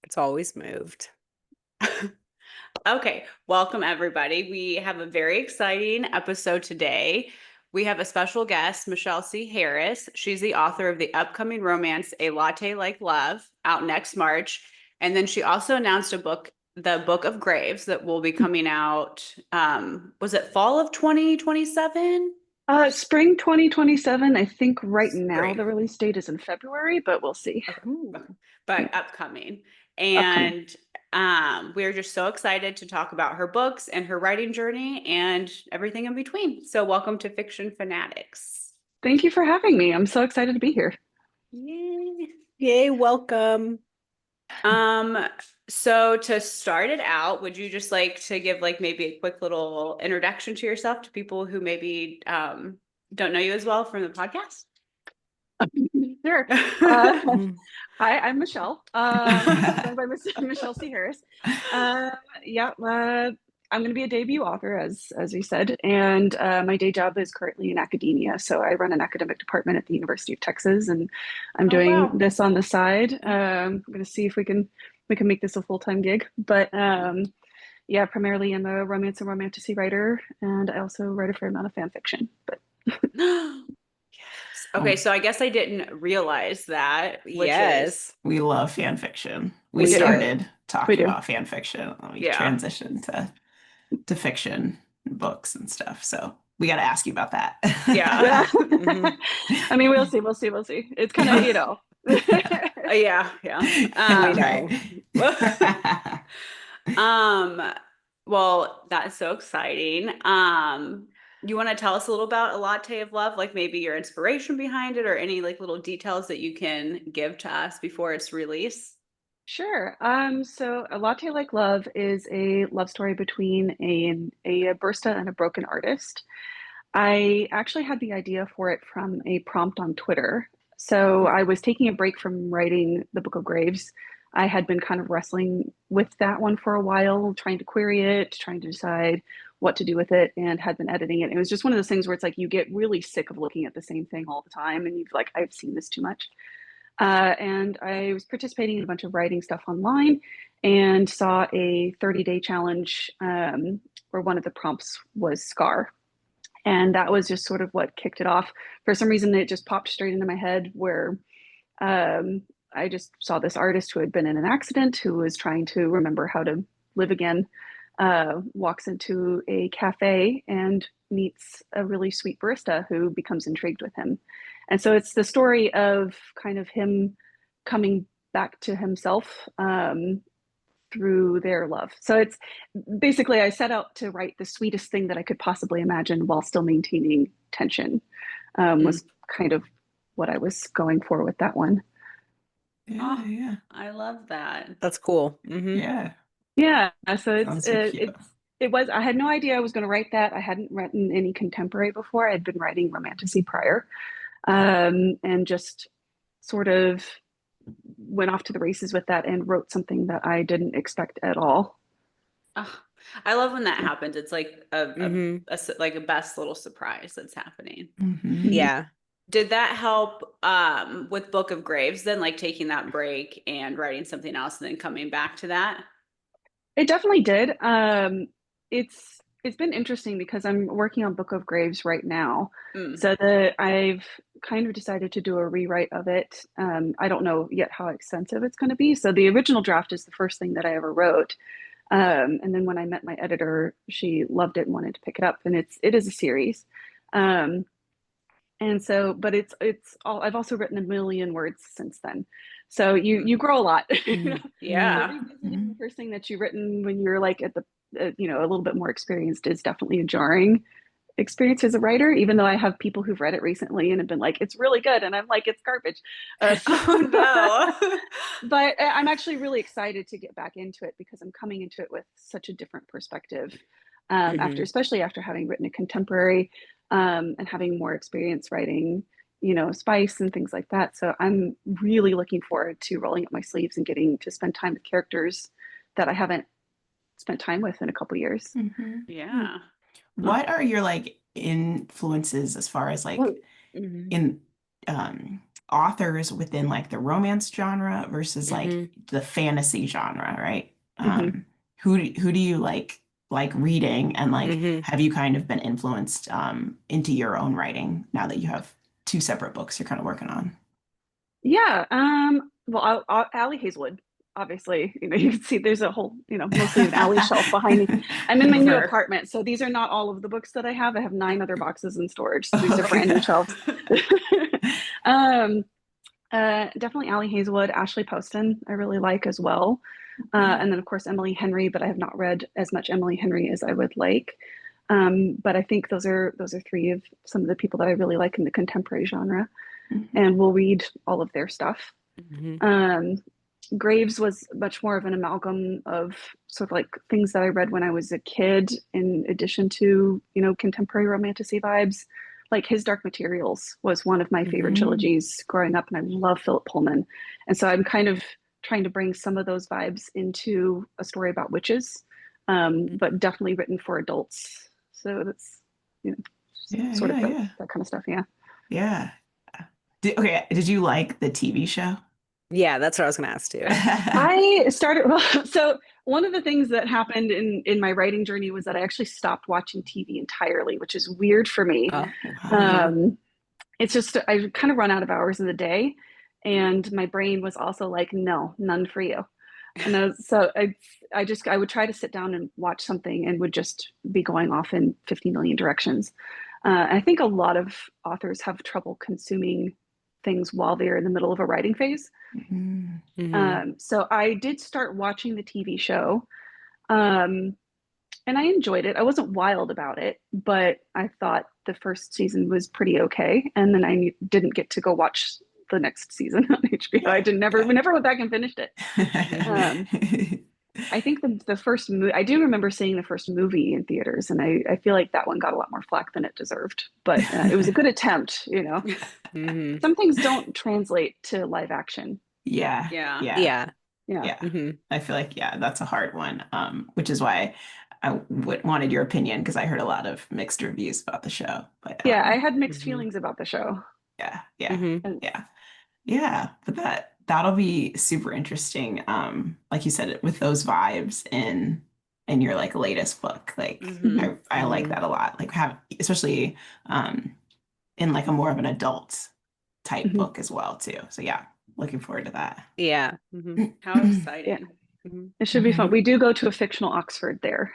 It's always moved. Okay, welcome everybody. We have a very exciting episode today. We have a special guest, Michelle C. Harris. She's the author of the upcoming romance, A Latte Like Love, out next March. And then she also announced a book, the Book of Graves, that will be coming out, was it fall of 2027? Spring 2027. I think right now Spring. the release date is in February, but we'll see. Okay. Ooh. Okay. But Yeah, upcoming. upcoming. And we're just so excited to talk about her books and her writing journey and everything in between. So welcome to Fiction Fanatics. Thank you for having me. I'm so excited to be here. Yay. Yay, welcome. Um, so to start it out, would you just like to give like maybe a quick little introduction to yourself to people who maybe don't know you as well from the podcast? Sure. Uh, Mhm. Hi, I'm Michelle. Going by Michelle C. Harris. Uh, yeah, I'm going to be a debut author, as we said, and my day job is currently in academia. So I run an academic department at the University of Texas, and I'm Oh, doing wow. this on the side. I'm going to see if we can make this a full-time gig. But yeah, primarily I'm a romance and romantasy writer, and I also write a fair amount of fan fiction. But Yes. Okay, so I guess I didn't realize that, which is, Yes, We love fan fiction. We we yeah, do. started we talking do. about fan fiction. And we yeah. transitioned to fiction books and stuff. So we got to ask you about that. Yeah. Yeah. Mhm. I mean, we'll see, we'll see, we'll see. It's kind of, Yeah. Yeah, yeah. We Right. know. Um, well, that's so exciting. You want to tell us a little about A Latte of Love, like maybe your inspiration behind it or any like little details that you can give to us before its release? Sure. So A Latte Like Love is a love story between a barista and a broken artist. I actually had the idea for it from a prompt on Twitter. So I was taking a break from writing the Book of Graves. I had been kind of wrestling with that one for a while, trying to query it, trying to decide what to do with it, and had been editing it. It was just one of those things where it's like you get really sick of looking at the same thing all the time, and you've like, I've seen this too much. And I was participating in a bunch of writing stuff online and saw a 30-day challenge where one of the prompts was Scar. And that was just sort of what kicked it off. For some reason, it just popped straight into my head where um, I just saw this artist who had been in an accident, who was trying to remember how to live again, walks into a cafe and meets a really sweet barista who becomes intrigued with him. And so it's the story of kind of him coming back to himself through their love. So it's basically, I set out to write the sweetest thing that I could possibly imagine while still maintaining tension, Mm. was kind of what I was going for with that one. Yeah, Oh, yeah. I love that. That's cool. Yeah. Yeah, so Sounds so cute. it was, I had no idea I was going to write that. I hadn't written any contemporary before. I'd been writing romantasy prior, and just sort of went off to the races with that and wrote something that I didn't expect at all. Oh, I love when that Yeah. happens. It's like Hmm. like a best little surprise that's happening. Hmm. Mhm. Yeah. Did that help with Book of Graves then, like taking that break and writing something else and then coming back to that? It definitely did. It's been interesting because I'm working on Book of Graves right now. Mm. So I've kind of decided to do a rewrite of it. I don't know yet how extensive it's going to be. So the original draft is the first thing that I ever wrote. And then when I met my editor, she loved it and wanted to pick it up. And it is a series. Um, and so, but it's all, I've also written a million words since then. So you grow a lot. You know? Mhm. So Yeah. revisiting the first thing that you've written when you're like at the a little bit more experienced is definitely a jarring experience as a writer, even though I have people who've read it recently and have been like, it's really good. And I'm like, it's garbage. Oh no. But I'm actually really excited to get back into it because I'm coming into it with such a different perspective. After, Mhm. especially after having written a contemporary, and having more experience writing, spice and things like that. So I'm really looking forward to rolling up my sleeves and getting to spend time with characters that I haven't spent time with in a couple years. Hmm. Yeah. Oh, What are your like influences as far as like Mhm. in um authors within like the romance genre versus like Mhm. the fantasy genre, right? Mhm. Who do you like reading, and like Mhm. have you kind of been influenced into your own writing now that you have two separate books you're kind of working on? Yeah. Well, Allie Hazelwood, obviously, you can see there's a whole, mostly an Allie shelf behind me. I'm in my new Sure. apartment, so these are not all of the books that I have. I have 9 other boxes in storage, so these are Okay. brand new shelves. um, Definitely Allie Hazelwood, Ashley Poston, I really like as well. And then of course Emily Henry, but I have not read as much Emily Henry as I would like. But I think those are three of some of the people that I really like in the contemporary genre, Mhm. and will read all of their stuff. Mhm. Um, Graves was much more of an amalgam of sort of like things that I read when I was a kid, in addition to, contemporary romantasy vibes. Like his Dark Materials was one of my favorite Mhm. trilogies growing up, and I love Philip Pullman. And so I'm kind of trying to bring some of those vibes into a story about witches, but definitely written for adults. So that's, you know, Yeah, sort yeah, of yeah. that kind of stuff. Yeah. Yeah. Did you like the TV show? Yeah, that's what I was gonna ask too. I started, well, so one of the things that happened in my writing journey was that I actually stopped watching TV entirely, which is weird for me. Oh. Wow. Mhm. Um, it's just, I kind of run out of hours in the day, and my brain was also like, no, none for you. And I would try to sit down and watch something and would just be going off in 50 million directions. And I think a lot of authors have trouble consuming things while they're in the middle of a writing phase. Mhm. Mhm. So I did start watching the TV show, um, and I enjoyed it. I wasn't wild about it, but I thought the first season was pretty okay. And then didn't get to go watch the next season on HBO. Yeah, We never went back and finished it. Mhm. Um, I think the first movie, I do remember seeing the first movie in theaters, and I feel like that one got a lot more flack than it deserved. But it was a good attempt. Mhm. Some things don't translate to live action. Yeah, Yeah. yeah, Yeah. Yeah. yeah. Mhm. I feel like, yeah, that's a hard one. Which is why wanted your opinion, because I heard a lot of mixed reviews about the show. But Yeah, I had mixed Mhm. feelings about the show. yeah, yeah, Mhm. And yeah. Yeah, but that'll be super interesting. Like you said, with those vibes in your like latest book. Like Hmm. I like Mhm. that a lot. Like have especially in like a more of an adult type mhm, book as well too. So yeah, looking forward to that. Yeah. Mhm. How yeah, exciting. Mhm. it should be fun. Mhm. We do go to a fictional Oxford there,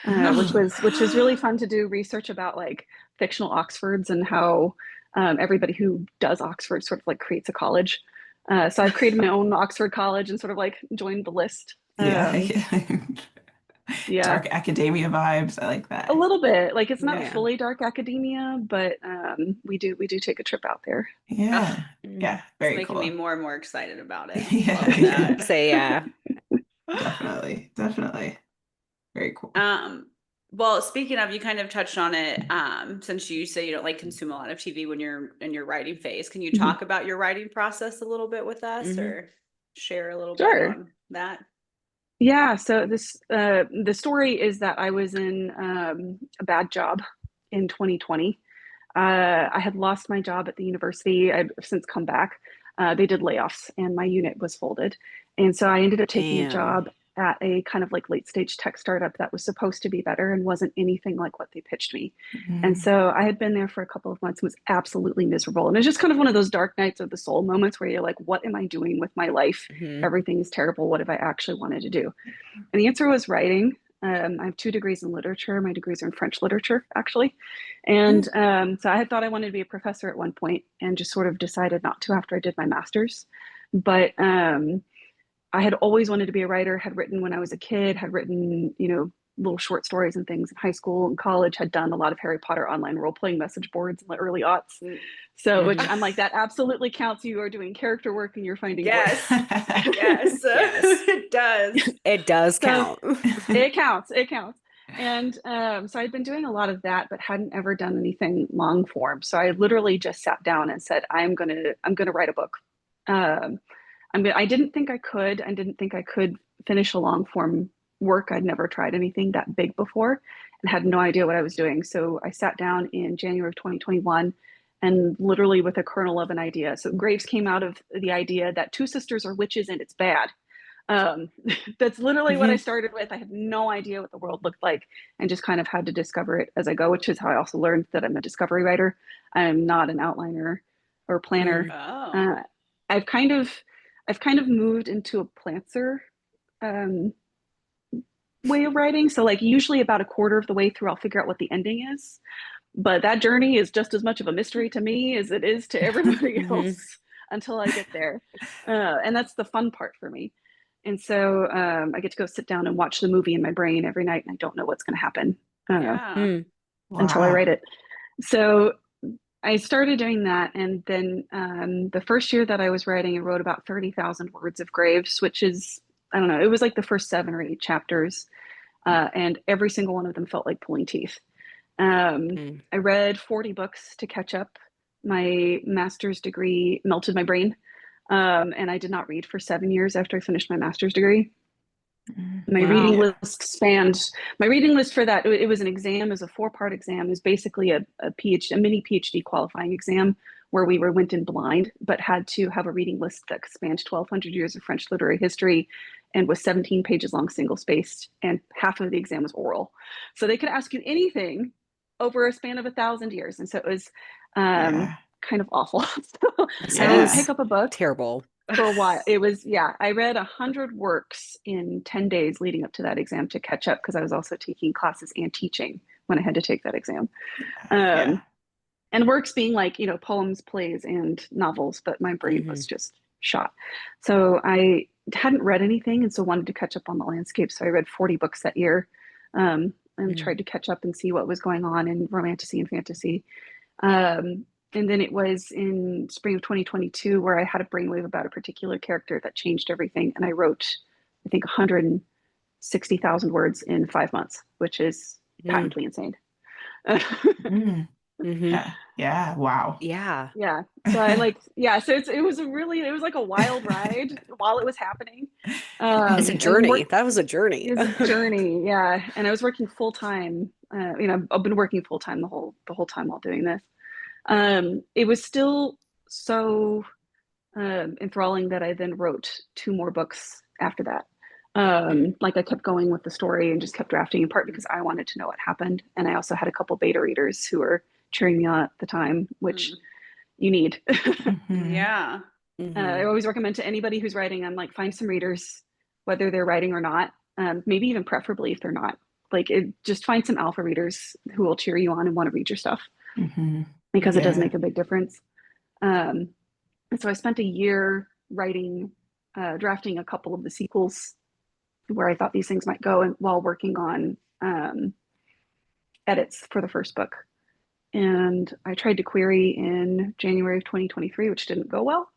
Ooh. which was really fun to do research about, like fictional Oxfords, and how everybody who does Oxford sort of like creates a college. So I've created my own Oxford college and sort of like joined the list. Yeah, yeah. Yeah, Dark academia vibes. I like a that. little bit. Like it's not Yeah. fully dark academia, but we do take a trip out there. Oh, Yeah. Mhm. Yeah, it's very making me cool. more and more excited about it. Yeah, Love Yeah. that. yeah. Say yeah. Definitely. Definitely. Very cool. Um, well, speaking of, you kind of touched on it, since you say you don't like consume a lot of TV when you're in your writing phase. Can you Mhm. talk about your writing process a little bit with us, Mhm. or share a little bit Sure. on that? Yeah, so the story is that I was in a bad job in 2020. I had lost my job at the university. I've since come back. They did layoffs, and my unit was folded. And so I ended up taking a Damn. job at a kind of like late stage tech startup that was supposed to be better and wasn't anything like what they pitched me. And Mhm. so I had been there for a couple of months and was absolutely miserable. And it's just kind of one of those dark nights of the soul moments where you're like, what am I doing with my life? Mhm. Everything is terrible. What have I actually wanted to do? And the answer was writing. I have 2 degrees in literature. My degrees are in French literature, actually. And so I had thought I wanted to be a professor at one point, and just sort of decided not to after I did my master's. But I had always wanted to be a writer, had written when I was a kid, had written, little short stories and things in high school and college, had done a lot of Harry Potter online role playing message boards in the early aughts. Mm. So, which Mhm. I'm like, that absolutely counts. You are doing character work and you're finding voice. Yes, yes, Yes. it does. It does So count. it counts. It counts. And so I'd been doing a lot of that, but hadn't ever done anything long form. So I literally just sat down and said, I'm gonna write a book. I didn't think I could. I didn't think I could finish a long form work. I'd never tried anything that big before and had no idea what I was doing. So I sat down in January of 2021 and literally with a kernel of an idea. So Graves came out of the idea that two sisters are witches and it's bad. Um, that's literally what I started with. I had no idea what the world looked like and just kind of had to discover it as I go, which is how I also learned that I'm a discovery writer. I'm not an outliner or planner. Oh. I've kind of moved into a plantser um, way of writing. So like usually about a quarter of the way through, I'll figure out what the ending is. But that journey is just as much of a mystery to me as it is to everybody else until I get there. And that's the fun part for me. And so I get to go sit down and watch the movie in my brain every night, and I don't know what's going to happen Yeah. until I Wow. write it. So I started doing that. And then the first year that I was writing, I wrote about 30,000 words of Graves, which is, I don't know, it was like the first 7 or 8 chapters. And every single one of them felt like pulling teeth. I read 40 books to catch up. My master's degree melted my brain. And I did not read for 7 years after I finished my master's degree. My Wow. reading list spanned, my reading list for that, it was an exam, it was a 4-part exam. It was basically a mini PhD qualifying exam where we went in blind, but had to have a reading list that spanned 1,200 years of French literary history and was 17 pages long, single spaced, and half of the exam was oral. So they could ask you anything over a span of 1,000 years. And so it was kind of awful. So I didn't pick up a book terrible for a while. It was, I read 100 works in 10 days leading up to that exam to catch up, because I was also taking classes and teaching when I had to take that exam. And works being like, poems, plays, and novels, but my brain was just shot. So I hadn't read anything, and so wanted to catch up on the landscape. So I read 40 books that year, and tried to catch up and see what was going on in romantasy and fantasy. And then it was in spring of 2022 where I had a brainwave about a particular character that changed everything. And I wrote, I think, 160,000 words in 5 months, which is patently insane. Yeah. Wow. Yeah. So I so it was like a wild ride while it was happening. It's a journey. That was a journey. It was a journey. Yeah. And I was working full time. I've been working full time the whole time while doing this. It was still so enthralling that I then wrote 2 more books after that. Like I kept going with the story and just kept drafting, in part because I wanted to know what happened. And I also had a couple beta readers who were cheering me on at the time, which you need. Yeah. I always recommend to anybody who's writing, I'm like, find some readers, whether they're writing or not, maybe even preferably if they're not. Just find some alpha readers who will cheer you on and want to read your stuff. Because it does make a big difference. And so I spent a year writing, drafting a couple of the sequels where I thought these things might go, and while working on edits for the first book. And I tried to query in January of 2023, which didn't go well.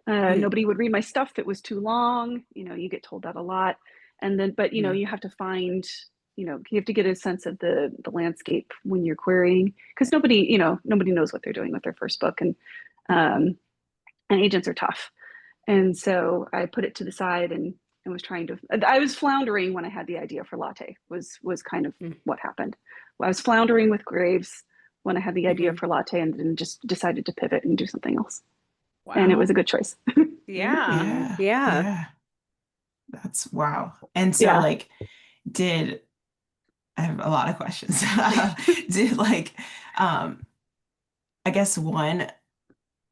Nobody would read my stuff. It was too long. You get told that a lot. And then, but you have to find, you have to get a sense of the landscape when you're querying, because nobody knows what they're doing with their first book, and agents are tough. And so I put it to the side and I was floundering when I had the idea for Latte was kind of what happened. I was floundering with Graves when I had the idea for Latte, and then just decided to pivot and do something else. Wow. And it was a good choice. Yeah. That's wow. And so I have a lot of questions. I guess one,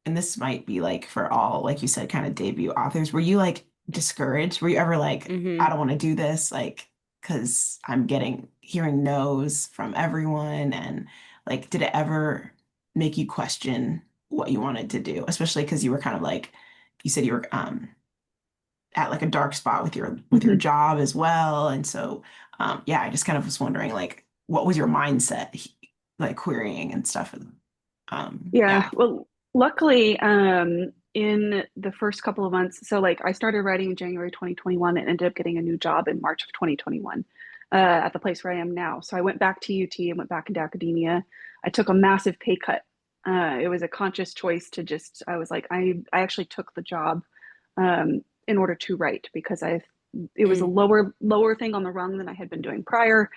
and this might be for all, like you said, kind of debut authors, were you discouraged? Were you ever I don't want to do this, because I'm hearing no's from everyone? And did it ever make you question what you wanted to do? Especially because you were kind of you said you were at a dark spot with your job as well. And so, I just kind of was wondering, what was your mindset, querying and stuff? Well, luckily, in the first couple of months, so I started writing in January 2021 and ended up getting a new job in March of 2021 at the place where I am now. So I went back to UT and went back into academia. I took a massive pay cut. It was a conscious choice to I was I actually took the job in order to write, because it was a lower thing on the rung than I had been doing prior.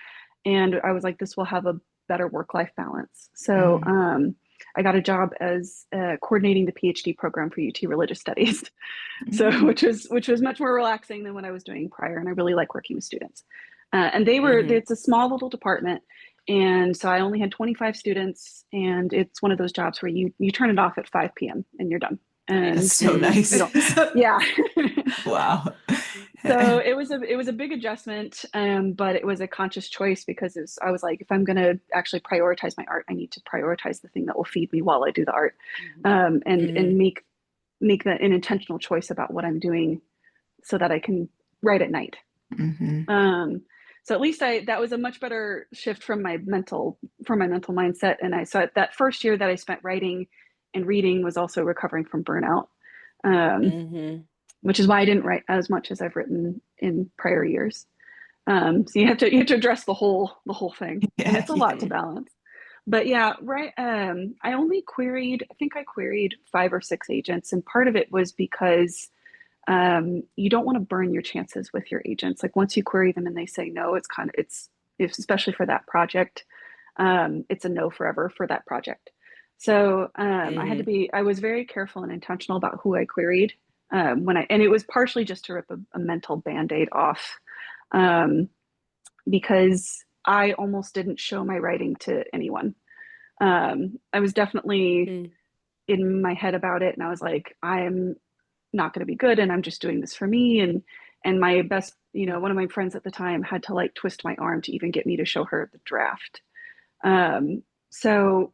And I was this will have a better work-life balance. So I got a job as coordinating the PhD program for UT Religious Studies. So, which was much more relaxing than what I was doing prior, and I really like working with students. And it's a small little department, and so I only had 25 students, and it's one of those jobs where you turn it off at 5 p.m. and you're done. And that's so nice. Yeah. Wow. So it was a big adjustment, but it was a conscious choice because I was like, if I'm going to actually prioritize my art, I need to prioritize the thing that will feed me while I do the art, and make that an intentional choice about what I'm doing so that I can write at night. So at least that was a much better shift from my mental mindset. And so that first year that I spent writing and reading was also recovering from burnout, which is why I didn't write as much as I've written in prior years. So you have to address the whole thing, and it's a lot to balance. But yeah, right. I think I queried 5 or 6 agents, and part of it was because you don't want to burn your chances with your agents. Like once you query them and they say no, especially for that project, it's a no forever for that project. So I was very careful and intentional about who I queried and it was partially just to rip a mental Band-Aid off, because I almost didn't show my writing to anyone. I was definitely in my head about it, and I was like, I'm not going to be good, and I'm just doing this for me. And my best, one of my friends at the time had to like twist my arm to even get me to show her the draft. So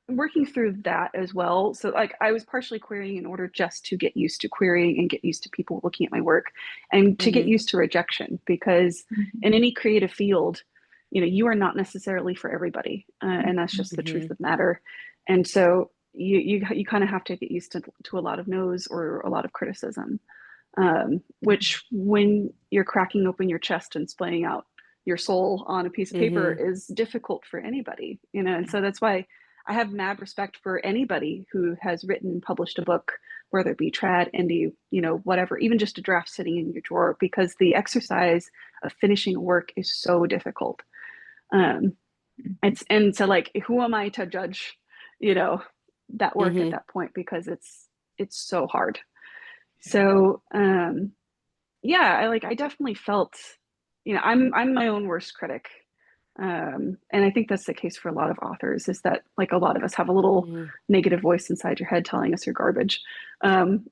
working through that as well. So like I was partially querying in order just to get used to querying and get used to people looking at my work, and to get used to rejection, because in any creative field, you are not necessarily for everybody, and that's just the truth of the matter. And so you kind of have to get used to a lot of no's or a lot of criticism, which when you're cracking open your chest and splaying out your soul on a piece of paper is difficult for anybody, and so that's why I have mad respect for anybody who has written and published a book, whether it be trad, indie, whatever, even just a draft sitting in your drawer, because the exercise of finishing a work is so difficult. And so like, who am I to judge, that work at that point, because it's so hard. So, yeah, I definitely felt, I'm my own worst critic. And I think that's the case for a lot of authors, is that like a lot of us have a little negative voice inside your head telling us you're garbage,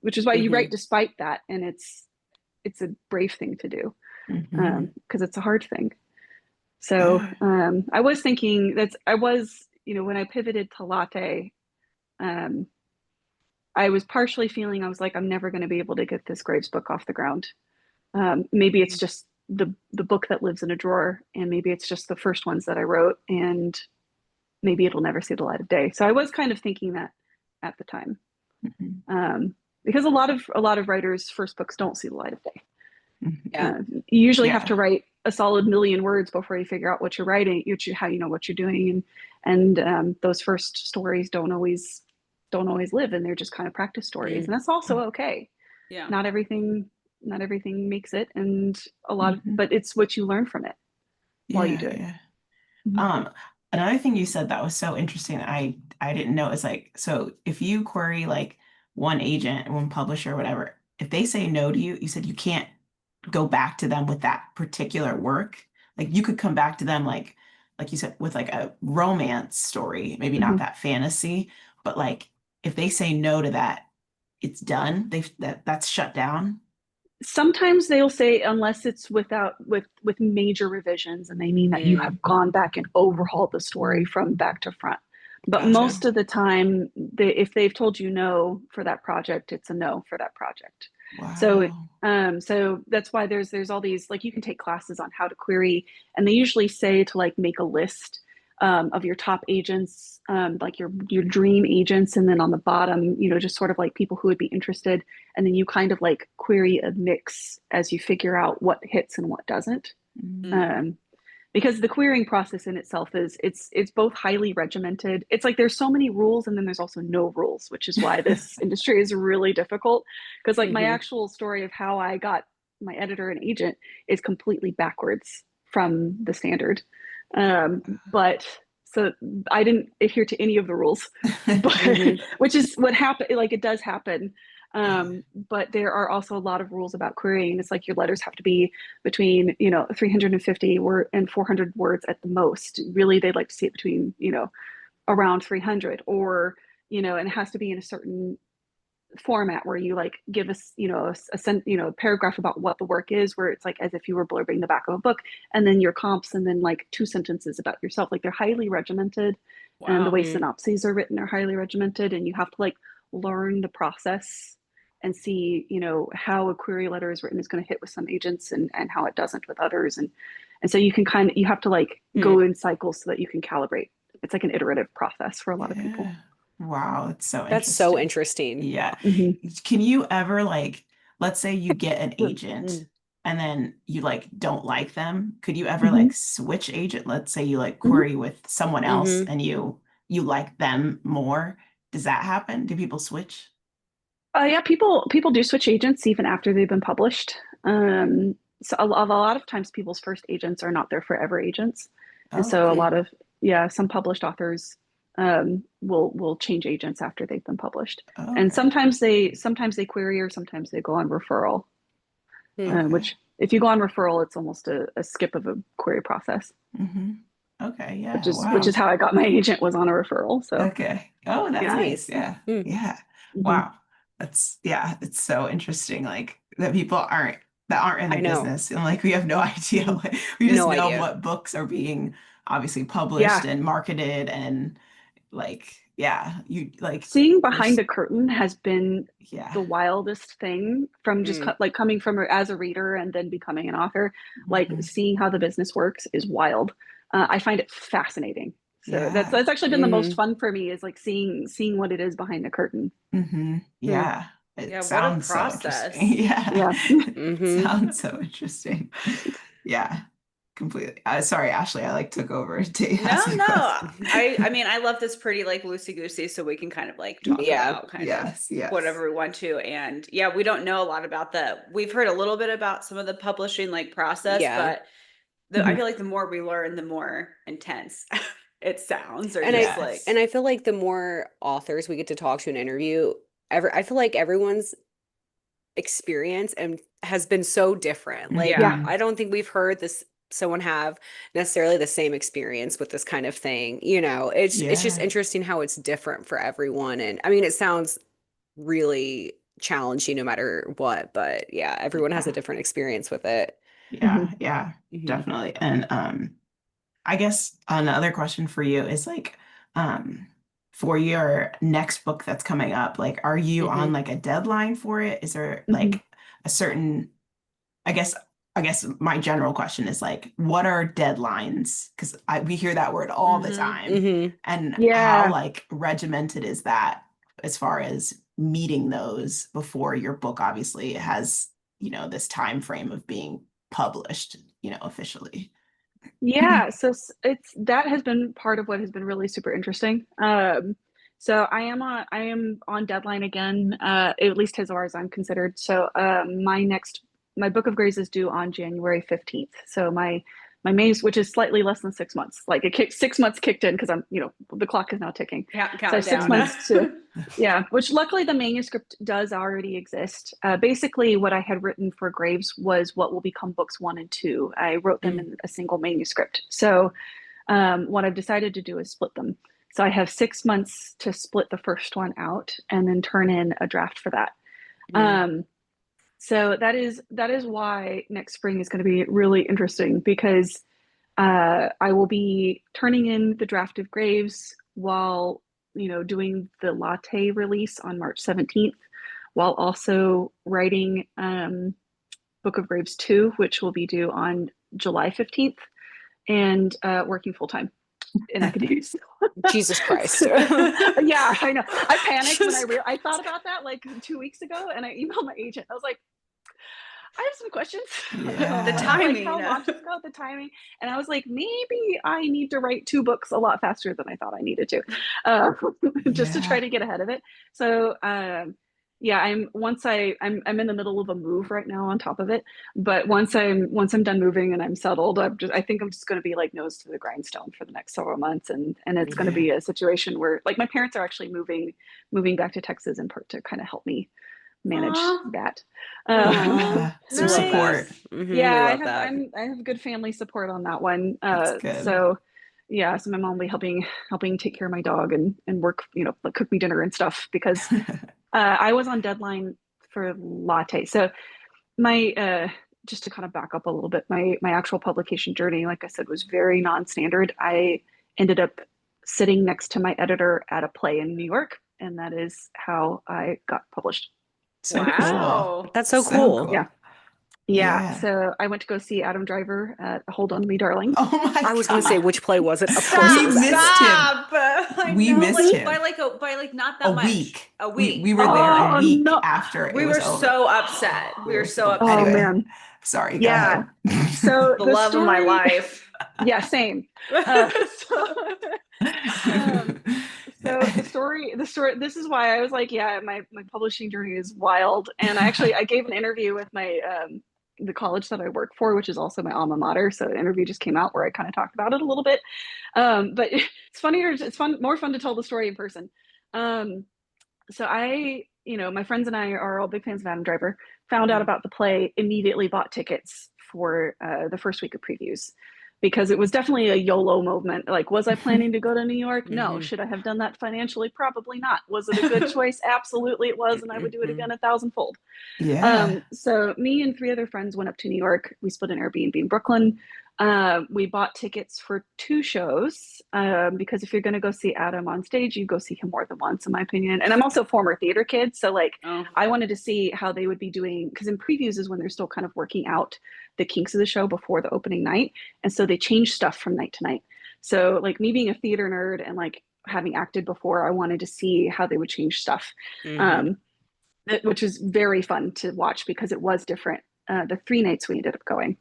which is why you write despite that. And it's a brave thing to do, because it's a hard thing. So I was thinking when I pivoted to Latte, I was partially feeling, I was like, I'm never going to be able to get this Graves book off the ground. Maybe it's just the book that lives in a drawer, and maybe it's just the first ones that I wrote, and maybe it'll never see the light of day. So I was kind of thinking that at the time, because a lot of writers' first books don't see the light of day. You usually have to write a solid 1,000,000 words before you figure out what you're writing, how you know what you're doing, and those first stories don't always live, and they're just kind of practice stories, and that's also okay. Yeah, not everything makes it, and but it's what you learn from it while you do it. Another thing you said that was so interesting, I didn't know, is like, so if you query like one agent, one publisher, whatever, if they say no to you, you said you can't go back to them with that particular work. Like you could come back to them like you said, with like a romance story, maybe not that fantasy, but like if they say no to that, it's done. That's shut down. Sometimes they'll say, unless it's with major revisions, and they mean that you have gone back and overhauled the story from back to front. But most of the time, if they've told you no for that project, it's a no for that project. Wow. So that's why there's all these, like, you can take classes on how to query, and they usually say to like make a list of your top agents, like your dream agents, and then on the bottom, just sort of like people who would be interested, and then you kind of like query a mix as you figure out what hits and what doesn't. Because the querying process in itself is it's both highly regimented. It's like there's so many rules, and then there's also no rules, which is why this industry is really difficult. Because like my actual story of how I got my editor and agent is completely backwards from the standard. But so I didn't adhere to any of the rules, but which is what happened. Like it does happen. But there are also a lot of rules about querying. It's like your letters have to be between, 350 and 400 words at the most. Really, they'd like to see it between, around 300, or, and it has to be in a certain format where you like give us, a paragraph about what the work is, where it's like as if you were blurbing the back of a book, and then your comps, and then like 2 sentences about yourself. Like they're highly regimented, and the way synopses are written are highly regimented, and you have to like learn the process and see, how a query letter is written is going to hit with some agents, and how it doesn't with others, and so you have to like go in cycles so that you can calibrate. It's like an iterative process for a lot of people. Wow, it's so That's interesting. so interesting. Yeah. Can you ever like, let's say you get an agent and then you like don't like them. Could you ever like switch agent? Let's say you like query with someone else and you like them more. Does that happen? Do people switch? Yeah, people do switch agents even after they've been published. So a lot of times people's first agents are not their forever agents. And so a lot of, some published authors will change agents after they've been published. And sometimes they query, or sometimes they go on referral. Which if you go on referral, it's almost a skip of a query process. Okay, yeah. Which is how I got my agent, was on a referral. So okay. Oh, that's nice. Yeah. Yeah. Wow. It's so interesting, like that people aren't in the business, and like we have no idea we just know what books are being obviously published and marketed, and like you like seeing behind the curtain has been the wildest thing, from just like coming from as a reader and then becoming an author. Like seeing how the business works is wild. I find it fascinating. So that's actually been the most fun for me, is like seeing what it is behind the curtain. Yeah. It sounds what a process. so interesting. Yeah. Sounds so interesting. Yeah. Completely. Sorry, Ashley, I like took over to ask you questions. I mean, I love this pretty like loosey goosey, so we can kind of like talk about kind of whatever we want to. And we don't know a lot about we've heard a little bit about some of the publishing like process, but I feel like the more we learn, the more intense it sounds. And I feel like the more authors we get to talk to and interview, I feel like everyone's experience and has been so different. Like I don't think we've heard someone have necessarily the same experience with this kind of thing. It's just interesting how it's different for everyone. And I mean, it sounds really challenging no matter what, but everyone has a different experience with it. Definitely. And I guess another question for you is like, for your next book that's coming up, like, are you on like a deadline for it? Is there like a certain, I guess my general question is like, what are deadlines? Because we hear that word all the time. And how like regimented is that as far as meeting those before your book obviously has, this time frame of being published, officially? So that has been part of what has been really super interesting. So I am on deadline again, at least as far as I'm considered. So my book of grays is due on January 15th. So my main, which is slightly less than 6 months. Like 6 months kicked in, because I'm, the clock is now ticking. So 6 months which luckily the manuscript does already exist. Basically what I had written for Graves was what will become books 1 and 2. I wrote them in a single manuscript. So what I've decided to do is split them. So I have 6 months to split the first one out and then turn in a draft for that. So that is why next spring is going to be really interesting, because I will be turning in the draft of Graves while, doing the Latte release on March 17th, while also writing Book of Graves 2, which will be due on July 15th, and working full time in academia. Jesus Christ. Yeah, I know. I panicked when I thought about that like 2 weeks ago, and I emailed my agent. I was like, I have some questions. The timing. Like how launches go, the timing. And I was like, maybe I need to write 2 books a lot faster than I thought I needed to, just to try to get ahead of it. So, yeah, I'm in the middle of a move right now on top of it. But once I'm done moving and I'm settled, I think I'm just going to be like nose to the grindstone for the next several months, and it's going to be a situation where like my parents are actually moving back to Texas in part to kind of help me manage that. Some support. Yeah, I have good family support on that one. That's good. So yeah, so my mom will be helping take care of my dog and work, like cook me dinner and stuff because I was on deadline for Latte. So my just to kind of back up a little bit, my actual publication journey, like I said, was very non-standard. I ended up sitting next to my editor at a play in New York, and that is how I got published. So wow. cool. That's so cool. Yeah. So I went to go see Adam Driver at Hold On to Me, Darling. Oh my God. I was going to say, which play was it? Of course it was him. We missed him. By like not that much. Week. A week. We were there a week no. after it was over. We were so upset. We were so upset. Oh, Anyway, man. Sorry. Yeah. Go ahead. So the love of my life. Yeah, same. So the story, this is why I was like, yeah, my publishing journey is wild. And I gave an interview with my, the college that I work for, which is also my alma mater. So an interview just came out where I kind of talked about it a little bit. But it's more fun to tell the story in person. So my friends and I are all big fans of Adam Driver, found out about the play, immediately bought tickets for the first week of previews. Because it was definitely a YOLO moment. Like, was I planning to go to New York? No. Should I have done that financially? Probably not. Was it a good choice? Absolutely it was. And I would do it again 1,000-fold. Yeah. So me and 3 other friends went up to New York. We split an Airbnb in Brooklyn. We bought tickets for 2 shows because if you're going to go see Adam on stage, you go see him more than once, in my opinion. And I'm also a former theater kid. So like I wanted to see how they would be doing, because in previews is when they're still kind of working out the kinks of the show before the opening night. And so they change stuff from night to night. So like me being a theater nerd and like having acted before, I wanted to see how they would change stuff, which was very fun to watch because it was different. The 3 nights we ended up going.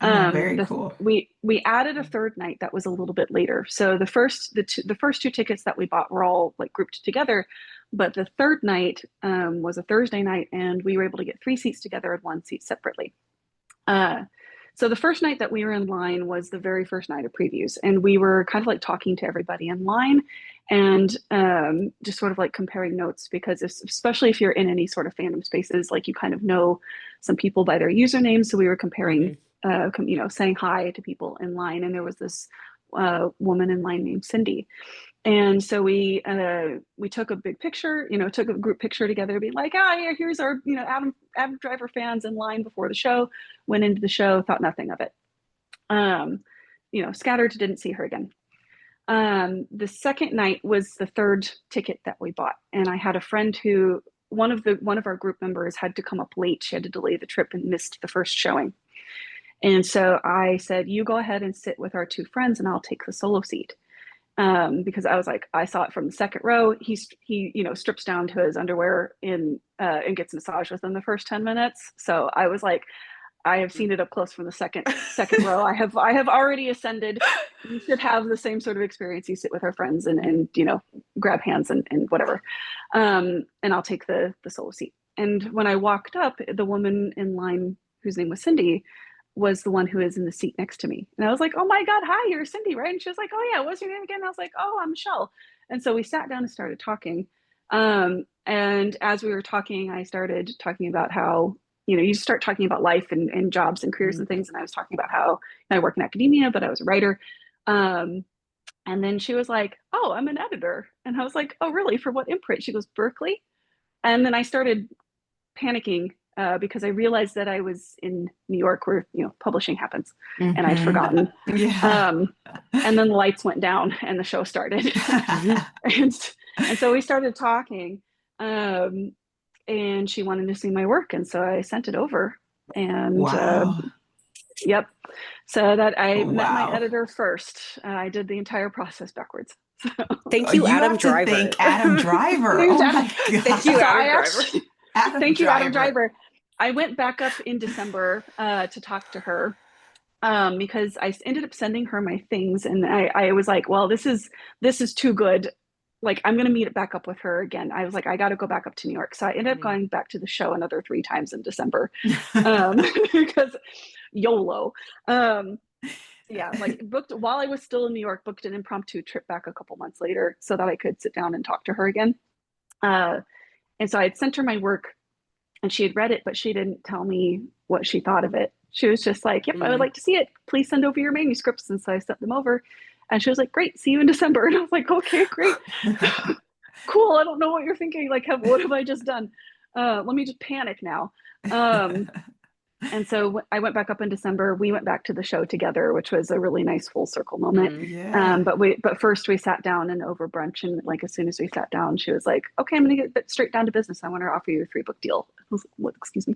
Very cool. We added a 3rd night that was a little bit later. So the first 2 tickets that we bought were all like grouped together, but the 3rd night was a Thursday night, and we were able to get 3 seats together and 1 seat separately. So the first night that we were in line was the very first night of previews, and we were kind of like talking to everybody in line and just sort of like comparing notes, because especially if you're in any sort of fandom spaces, like you kind of know some people by their usernames. So we were comparing, saying hi to people in line, and there was this woman in line named Cindy. And so we took a big picture, took a group picture together, being like, yeah, here's our, Adam Driver fans in line before the show. Went into the show, thought nothing of it. Scattered, didn't see her again. The second night was the 3rd ticket that we bought, and I had a friend who one of our group members had to come up late. She had to delay the trip and missed the first showing. And so I said, you go ahead and sit with our 2 friends, and I'll take the solo seat. Because I was like, I saw it from the 2nd row. He strips down to his underwear and gets massaged within the first 10 minutes. So I was like, I have seen it up close from the second row. I have already ascended. You should have the same sort of experience. You sit with our friends and grab hands and whatever. And I'll take the solo seat. And when I walked up, the woman in line, whose name was Cindy, was the one who is in the seat next to me. And I was like, oh my God, hi, you're Cindy, right? And she was like, oh yeah, what's your name again? And I was like, oh, I'm Michelle. And so we sat down and started talking. And as we were talking, I started talking about how, you start talking about life and jobs and careers and things. And I was talking about how I work in academia, but I was a writer. And then she was like, oh, I'm an editor. And I was like, oh, really? For what imprint? She goes, Berkeley. And then I started panicking because I realized that I was in New York where, publishing happens, and I'd forgotten. And then the lights went down and the show started. and so we started talking, and she wanted to see my work. And so I sent it over, and yep. So that I met my editor first. I did the entire process backwards. Thank you, Adam Driver. Thank Adam Driver. Oh my God. Thank you, Adam Driver. Thank you, Adam Driver. I went back up in December to talk to her because I ended up sending her my things, and I was like, well, this is too good. like, I'm going to meet back up with her again. I was like, I got to go back up to New York. So I ended up going back to the show another 3 times in December, because YOLO. Yeah, like booked while I was still in New York, booked an impromptu trip back a couple months later so that I could sit down and talk to her again. And so I had sent her my work and she had read it, but she didn't tell me what she thought of it. She was just like, yep, I would like to see it. Please send over your manuscripts. And so I sent them over and she was like, great, see you in December. And I was like, okay, great. Cool. I don't know what you're thinking. Like, what have I just done? Let me just panic now. And so I went back up in December. We went back to the show together, which was a really nice full circle moment. Yeah. But first we sat down and over brunch, and like as soon as we sat down, she was like, "Okay, I'm gonna get straight down to business. I want to offer you a 3-book deal." I was like, "What? Excuse me."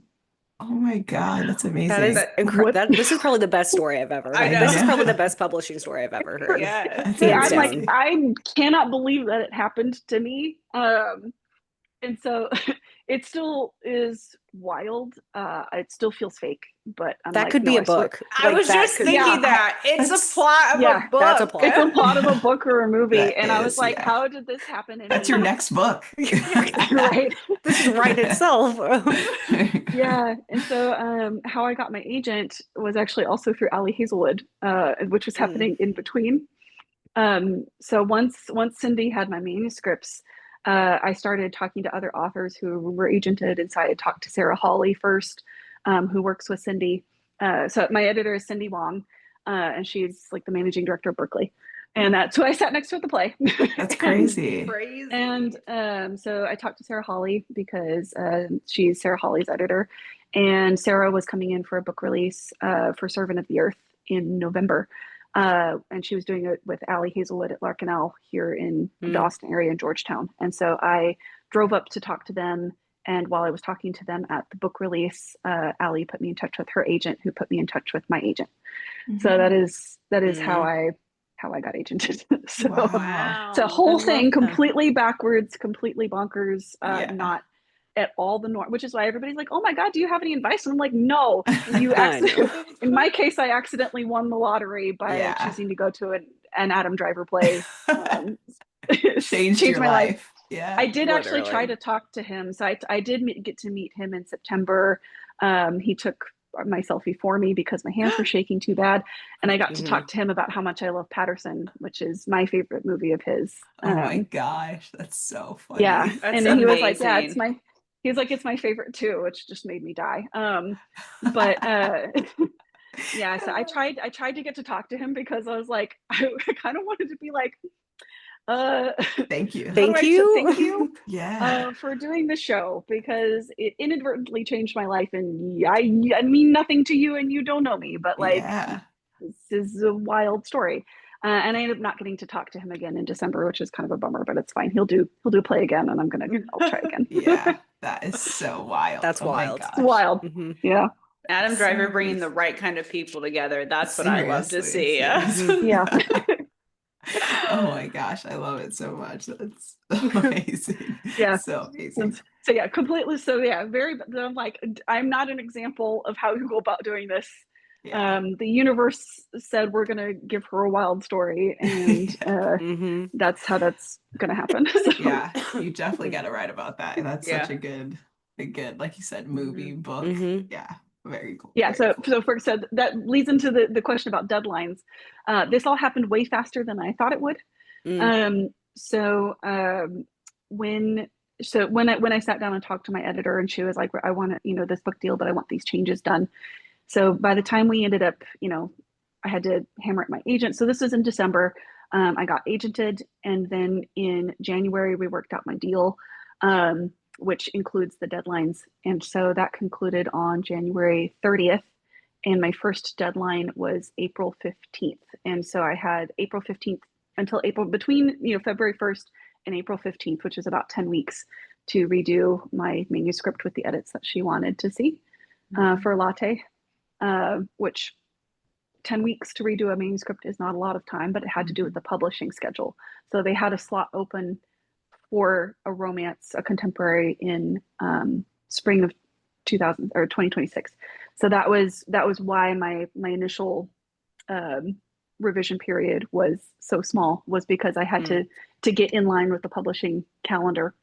Oh my God, that's amazing. That is incredible. This is probably the best story I've ever heard. This is probably the best publishing story I've ever heard. Yeah. I'm like, I cannot believe that it happened to me. And so it still is wild. It still feels fake, but I'm that like, could no, be a book. I was just thinking that it's a plot of a book. That's a plot. It's a plot of a book or a movie. That I was like, yeah. how did this happen? That's your next book. Right. This is right itself. Yeah. And so how I got my agent was actually also through Allie Hazelwood, which was happening in between. So once Cindy had my manuscripts, I started talking to other authors who were agented, and so I had talked to Sarah Hawley first, who works with Cindy. So my editor is Cindy Wong, and she's like the managing director of Berkeley, and that's who I sat next to at the play. That's crazy. And so I talked to Sarah Hawley because she's Sarah Hawley's editor, and Sarah was coming in for a book release for Servant of the Earth in November. And she was doing it with Allie Hazelwood at Larkinell here in the Austin area in Georgetown. And so I drove up to talk to them. And while I was talking to them at the book release, Allie put me in touch with her agent, who put me in touch with my agent. So that is how I got agented. So it's a whole thing, completely backwards, completely bonkers, not at all the norm, which is why everybody's like, oh my God, do you have any advice? And I'm like, no, in my case, I accidentally won the lottery by choosing to go to an Adam Driver play. Changed my life. Yeah, I did actually try to talk to him. So I did get to meet him in September. He took my selfie for me because my hands were shaking too bad. And I got to talk to him about how much I love Patterson, which is my favorite movie of his. Oh my gosh, that's so funny. Yeah. That's and then he was like, amazing. he's like, it's my favorite too, which just made me die. But yeah, so I tried to get to talk to him because I was like, I kind of wanted to be like, thank you. Thank you Yeah. For doing the show, because it inadvertently changed my life, and I mean nothing to you and you don't know me, but like this is a wild story. And I ended up not getting to talk to him again in December, which is kind of a bummer, but it's fine. He'll do play again, and I'll try again. Yeah, that is so wild. That's wild. It's wild. Yeah. Adam Driver bringing the right kind of people together. That's what I love to see. Yeah. Oh my gosh, I love it so much. That's amazing. Yeah. So amazing. So yeah, completely. So yeah, I'm like, I'm not an example of how you go about doing this. Yeah. The universe said we're gonna give her a wild story, and that's how that's gonna happen. So. Yeah, you definitely got to write about that. And that's such a good, like you said, movie, book. Yeah, very cool. Yeah, very so for that leads into the question about deadlines. This all happened way faster than I thought it would. When I sat down and talked to my editor, and she was like, I want this book deal, but I want these changes done. So by the time we ended up, I had to hammer at my agent. So this was in December. I got agented, and then in January we worked out my deal, which includes the deadlines. And so that concluded on January 30th. And my first deadline was April 15th. And so I had April 15th until between February 1st and April 15th, which is about 10 weeks, to redo my manuscript with the edits that she wanted to see for Latte. Which 10 weeks to redo a manuscript is not a lot of time, but it had to do with the publishing schedule. So they had a slot open for a romance, a contemporary, in spring of 2026. So that was why my initial revision period was so small, was because I had to to get in line with the publishing calendar,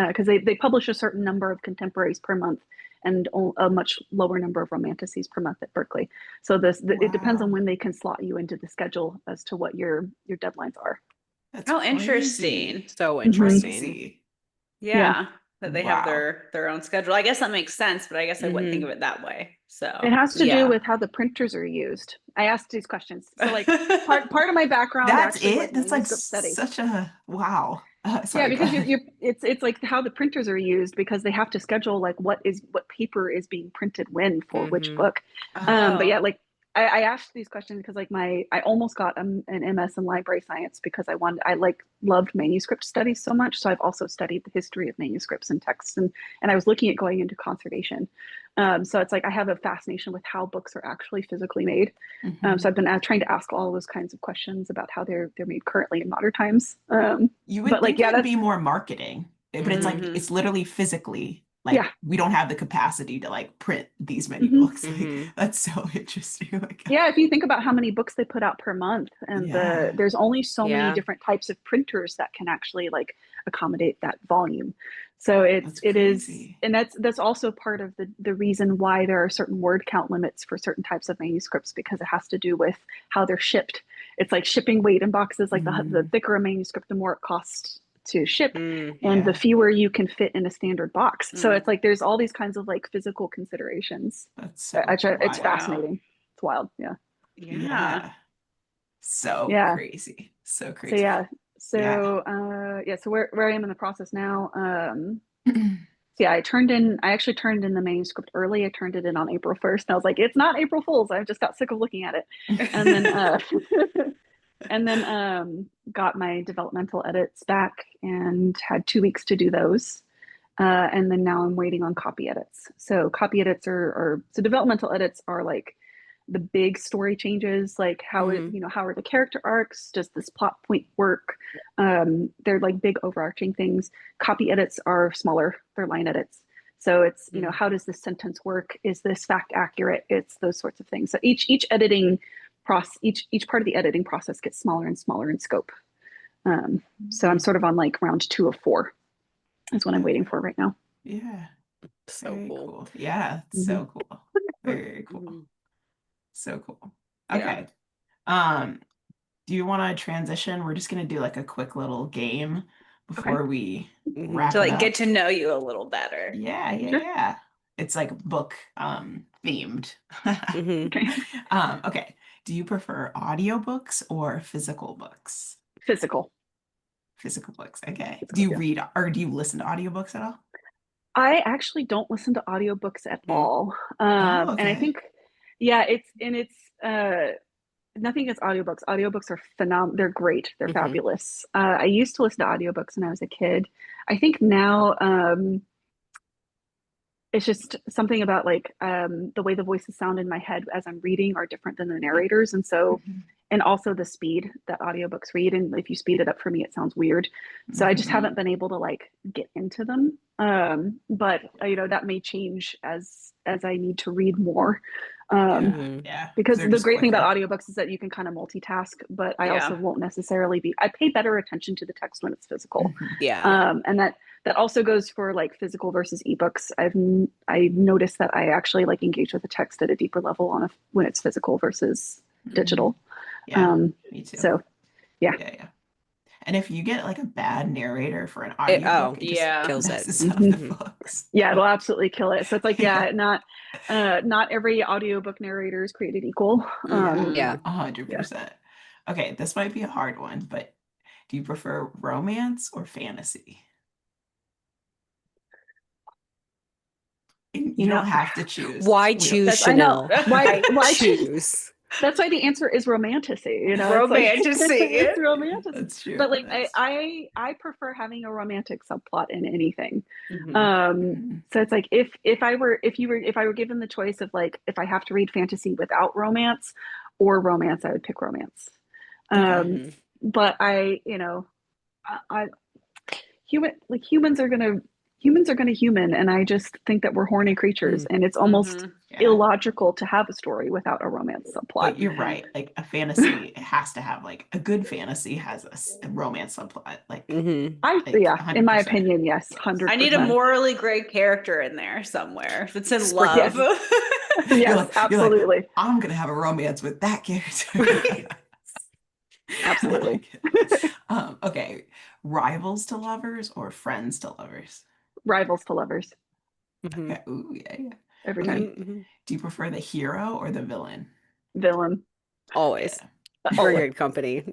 because they publish a certain number of contemporaries per month and a much lower number of romantices per month at Berkeley. So it depends on when they can slot you into the schedule as to what your deadlines are. That's interesting. So interesting. Yeah. That they have their own schedule. I guess that makes sense, but I guess I wouldn't think of it that way. So it has to do with how the printers are used. I asked these questions. So like part of my background that's actually it. That's like study. Such a wow. Sorry, because it's like how the printers are used, because they have to schedule like what paper is being printed when for which book. But yeah, like I asked these questions because like I almost got an MS in library science because I loved manuscript studies so much. So I've also studied the history of manuscripts and texts, and I was looking at going into conservation. So it's like I have a fascination with how books are actually physically made. So I've been trying to ask all those kinds of questions about how they're made currently in modern times. You would think it would be more marketing, but it's like it's literally physically. Like we don't have the capacity to like print these many books. Like, that's so interesting. Yeah, if you think about how many books they put out per month, and there's only so many different types of printers that can actually like accommodate that volume. So it is, and that's also part of the reason why there are certain word count limits for certain types of manuscripts, because it has to do with how they're shipped. It's like shipping weight in boxes. Like the thicker a manuscript, the more it costs to ship, and the fewer you can fit in a standard box. So it's like there's all these kinds of like physical considerations. That's so it's fascinating. It's wild. Yeah. So crazy. So crazy. So where I am in the process now, I actually turned in the manuscript early. I turned it in on April 1st. And I was like, it's not April Fool's. I just got sick of looking at it. And then got my developmental edits back and had 2 weeks to do those. And then now I'm waiting on copy edits. So copy edits so developmental edits are like the big story changes, like how are the character arcs? Does this plot point work? They're like big overarching things. Copy edits are smaller, they're line edits. So it's, how does this sentence work? Is this fact accurate? It's those sorts of things. So each editing process, each part of the editing process gets smaller and smaller in scope. So I'm sort of on like round 2 of 4 is what I'm waiting for right now. Yeah. So cool. Yeah. So cool. Very cool. So cool. Okay. Do you want to transition? We're just going to do like a quick little game before we wrap to like up. Get to know you a little better. Yeah. It's like book themed. Okay. Do you prefer audiobooks or physical books? Physical books. Okay. Do you read or do you listen to audiobooks at all? I actually don't listen to audiobooks at all. And I think it's nothing against audiobooks. Audiobooks are phenomenal. They're great. They're fabulous. I used to listen to audiobooks when I was a kid. I think now it's just something about like the way the voices sound in my head as I'm reading are different than the narrators. And so, and also the speed that audiobooks read. And if you speed it up for me, it sounds weird. So I just haven't been able to like get into them. But that may change as I need to read more. Because the great thing about audiobooks is that you can kind of multitask, but I also won't necessarily I pay better attention to the text when it's physical. And that also goes for like physical versus ebooks. I noticed that I actually like engage with the text at a deeper level when it's physical versus digital. Me too. So yeah. And if you get like a bad narrator for an audiobook, it just kills messes up the books. Yeah, it'll absolutely kill it. So it's like, not every audiobook narrator is created equal. 100%. Okay, this might be a hard one, but do you prefer romance or fantasy? You don't have to choose. Why choose, Chanel? Why choose? That's why the answer is romantasy. Romantasy. It's romantasy. That's true. But like I prefer having a romantic subplot in anything. So it's like if I were given the choice of like if I have to read fantasy without romance or romance, I would pick romance. But humans are gonna humans are going to human, and I just think that we're horny creatures, and it's almost illogical to have a story without a romance subplot. But you're right. Like a fantasy has to have like a good fantasy has a romance subplot. Like, in my opinion, yes, 100%. I need a morally great character in there somewhere. If it's in love, yes, absolutely. You're like, I'm gonna have a romance with that character. Absolutely. Okay, rivals to lovers or friends to lovers? Rivals to lovers. Okay. Ooh, yeah. Every time. Do you prefer the hero or the villain? Villain. Always. Very good company.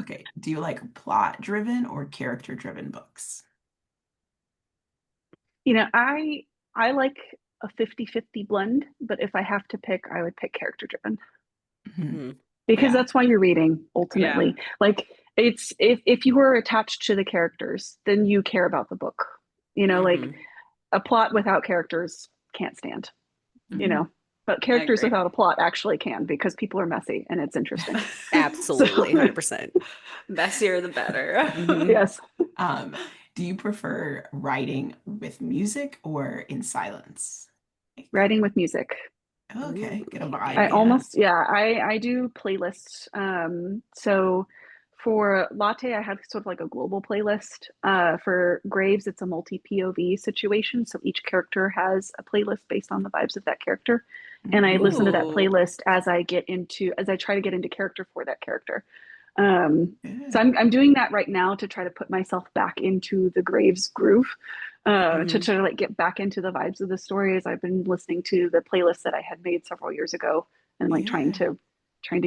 Okay. Do you like plot-driven or character-driven books? You know, I like a 50-50 blend, but if I have to pick, I would pick character-driven. Because that's why you're reading, ultimately. Like, it's if you were attached to the characters, then you care about the book. You know, like a plot without characters can't stand. You know, but characters without a plot actually can, because people are messy and it's interesting. Absolutely, 100%. Messier the better. Yes. Do you prefer writing with music or in silence? Writing with music. Okay, get a vibe. I do playlists. So for Latte, I have sort of like a global playlist. For Graves, it's a multi-POV situation. So each character has a playlist based on the vibes of that character. And I listen to that playlist as I try to get into character for that character. So I'm doing that right now to try to put myself back into the Graves groove. To try to like get back into the vibes of the stories. I've been listening to the playlist that I had made several years ago and like trying to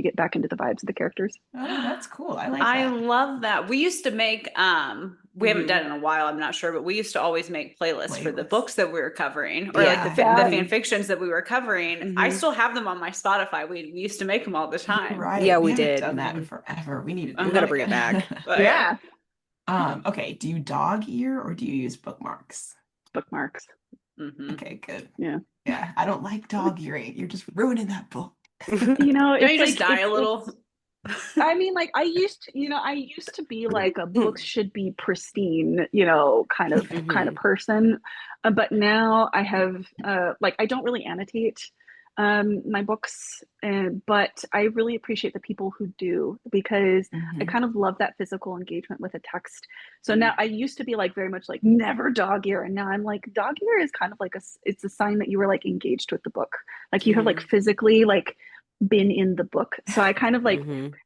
get back into the vibes of the characters. Oh, that's cool. I like that. I love that. We used to make we haven't done it in a while, I'm not sure, but we used to always make playlists for the books that we were covering, or like the fan fictions that we were covering. I still have them on my Spotify. We used to make them all the time. Right. Yeah, we haven't did. Done that in forever. We need to do We gotta bring it back. Yeah. Okay. Do you dog ear or do you use bookmarks? Bookmarks. Okay, good. Yeah. Yeah. I don't like dog earing. You're just ruining that book. You know, don't you just die a little? I mean, like I used to be like a books should be pristine, you know, kind of person. But now I have like I don't really annotate my books, but I really appreciate the people who do, because I kind of love that physical engagement with a text. So now I used to be like very much like never dog ear, and now I'm like dog ear is kind of like it's a sign that you were like engaged with the book, like you have like physically like been in the book. So I kind of like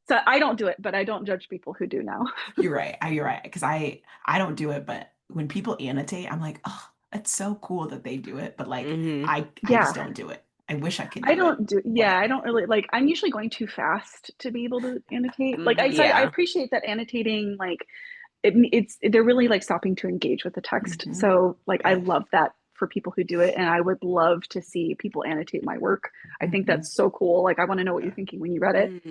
so I don't do it, but I don't judge people who do now. You're right, because I don't do it, but when people annotate, I'm like, oh, that's so cool that they do it, but like I just don't do it. I wish I could do it. I don't really like, I'm usually going too fast to be able to annotate. Like I appreciate that annotating, like they're really like stopping to engage with the text. So like I love that for people who do it, and I would love to see people annotate my work. I think that's so cool. Like I want to know what you're thinking when you read it.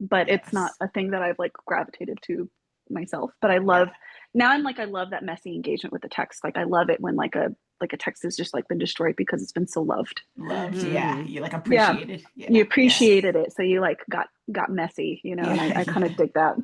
But it's not a thing that I've like gravitated to myself. But I love now I love that messy engagement with the text. Like I love it when like a text has just like been destroyed because it's been so loved. You like appreciated you appreciated it, so you like got messy, you know. And I kind of dig that.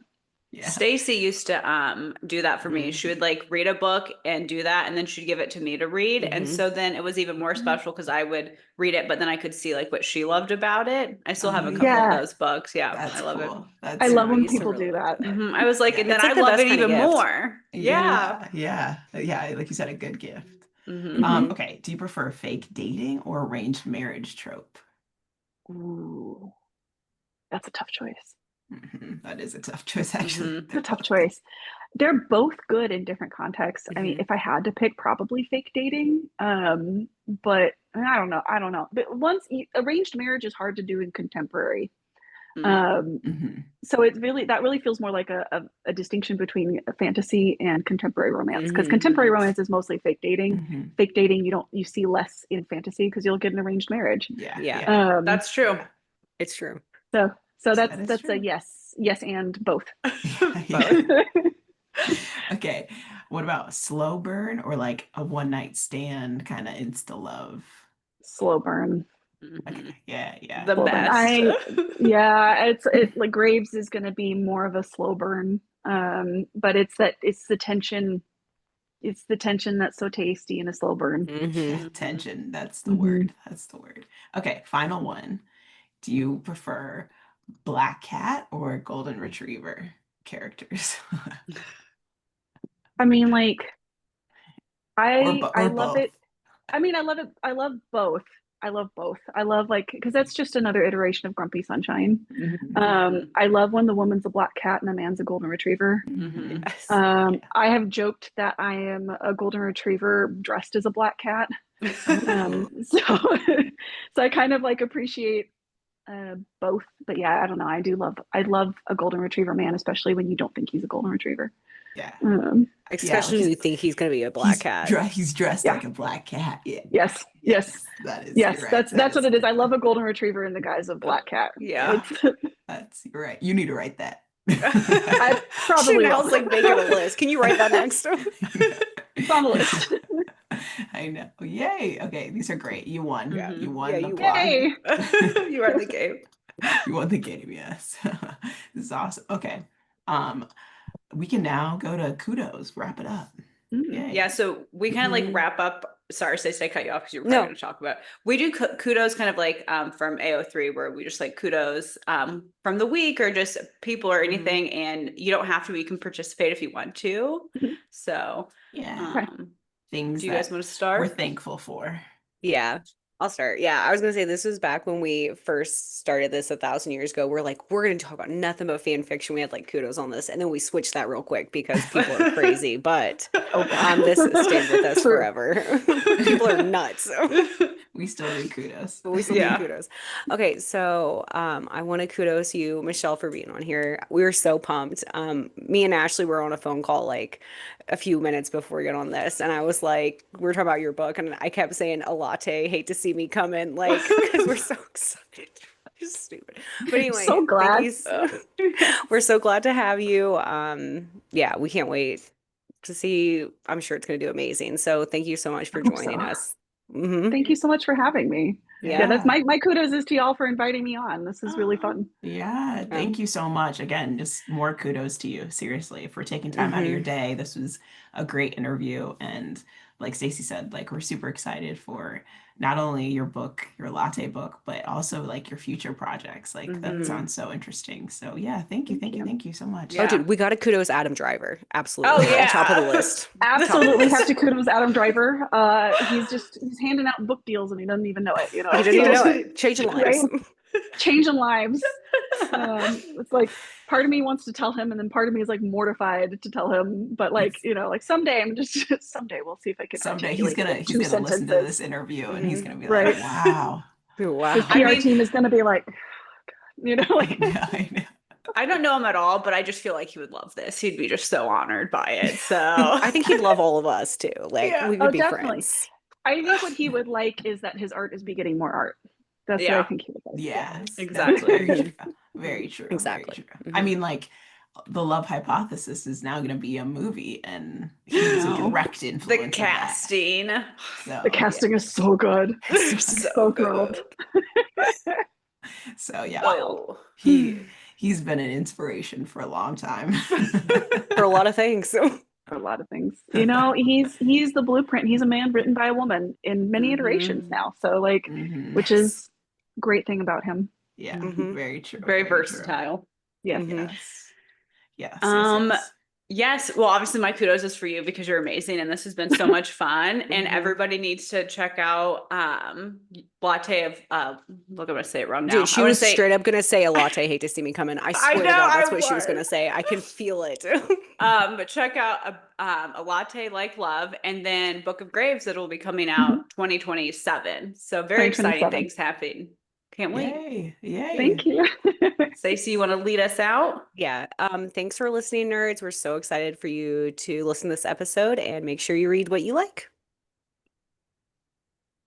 Stacy used to do that for me. She would like read a book and do that, and then she'd give it to me to read. And so then it was even more special because I would read it, but then I could see like what she loved about it. I still have a couple of those books. That's I love it. I love when people do that. I was like, and then I love it even more. Yeah, like you said, a good gift. Okay, do you prefer fake dating or arranged marriage trope? Ooh, that's a tough choice. That is a tough choice, actually. It's a tough choice. They're both good in different contexts. I mean, if I had to pick, probably fake dating. But I don't know. But arranged marriage is hard to do in contemporary. So it really feels more like a distinction between a fantasy and contemporary romance, because contemporary romance is mostly fake dating. Fake dating you see less in fantasy because you'll get an arranged marriage. That's true. It's true. So that's true. A yes and both. Okay, what about slow burn or like a one night stand kind of insta love? Slow burn. Okay. Yeah. The best. It's like Graves is going to be more of a slow burn. But it's the tension. it's the tension that's so tasty and a slow burn. Tension, that's the word. That's the word. Okay, final one. Do you prefer black cat or golden retriever characters? I mean, like, Or I love both? it. I mean, I love it. I love both. I love both. I love, like, because that's just another iteration of Grumpy Sunshine. I love when the woman's a black cat and the man's a golden retriever. Yes. I have joked that I am a golden retriever dressed as a black cat. So so I kind of like appreciate both. But yeah, I don't know. I love a golden retriever man, especially when you don't think he's a golden retriever. Yeah. Especially when you think he's gonna be a black cat. He's dressed like a black cat. Yeah. Yes. That is. Yes. Right. That's what it is. I love a golden retriever in the guise of black cat. Yeah. You're right. You need to write that. I probably Chanel's like making a list. Can you write that next? It's on the list. I know. Yay. Okay, these are great. You won. Yeah. You won Yeah, the you plot. won. You are the game. You won the game, yes. This is awesome. Okay. We can now go to kudos, wrap it up. Yay. Yeah, so we kind of like wrap up. Sorry, Stacey, I cut you off because you were probably going to talk about. We do kudos kind of like from AO3, where we just like kudos from the week or just people or anything, and you don't have to. You can participate if you want to. So yeah, things. Do you guys want to start? We're thankful for. Yeah, I'll start. Yeah, I was gonna say this was back when we first started this 1,000 years ago. We're like, we're gonna talk about nothing but fan fiction. We had like kudos on this, and then we switched that real quick because people are crazy. But this stayed with us forever. People are nuts. We still do kudos. But we still do kudos. Okay, so I want to kudos you, Michelle, for being on here. We were so pumped. Me and Ashley were on a phone call like a few minutes before we got on this, and I was like, we were talking about your book, and I kept saying a latte, hate to see me come in, like, because we're so excited. Just stupid. But anyway, so glad. We're so glad to have you. Yeah, we can't wait to see. I'm sure it's going to do amazing. So thank you so much for joining us. Thank you so much for having me. Yeah, that's my kudos is to y'all for inviting me on. This is really fun. Yeah, thank you so much. Again, just more kudos to you, seriously, for taking time out of your day. This was a great interview, and like Stacey said, like we're super excited for not only your book, your Latte book, but also like your future projects. Like that sounds so interesting. So yeah, thank you so much. Oh, dude, we got to kudos Adam Driver. Absolutely. Oh yeah, top of the list. Absolutely have to kudos Adam Driver. He's handing out book deals and he doesn't even know it. You know, he doesn't even know it. Changing lives. Right? Changing lives. It's like part of me wants to tell him, and then part of me is like mortified to tell him. But like, you know, like someday someday we'll see if I can. Someday he's gonna listen to this interview and he's gonna be like, wow. His PR team is gonna be like, you know, like. I know. I don't know him at all, but I just feel like he would love this. He'd be just so honored by it. So I think he'd love all of us too. Like we would be friends. I think what he would like is that his art is be getting more art. That's what I think he would like. Yes, exactly. Very true. Exactly. Very true. I mean, like, The Love Hypothesis is now going to be a movie, and he's a direct influence. The casting. The casting is so good. So good. So yeah, he's been an inspiration for a long time. For a lot of things. For a lot of things. You know, he's the blueprint. He's a man written by a woman in many iterations now. So like, which is a great thing about him. Yeah, very true. Very versatile. Yeah. Yes. Well, obviously my kudos is for you because you're amazing and this has been so much fun. And everybody needs to check out Latte of look, I'm gonna say it wrong now. Dude, she was straight up gonna say a latte, hate to see me coming. I swear to God, that's what she was gonna say. I can feel it. But check out a Latte Like Love, and then Book of Graves that'll be coming out 2027. So very exciting things happening. Can't wait. Yay. Thank you. Stacey, you want to lead us out? Yeah. Thanks for listening, nerds. We're so excited for you to listen to this episode, and make sure you read what you like.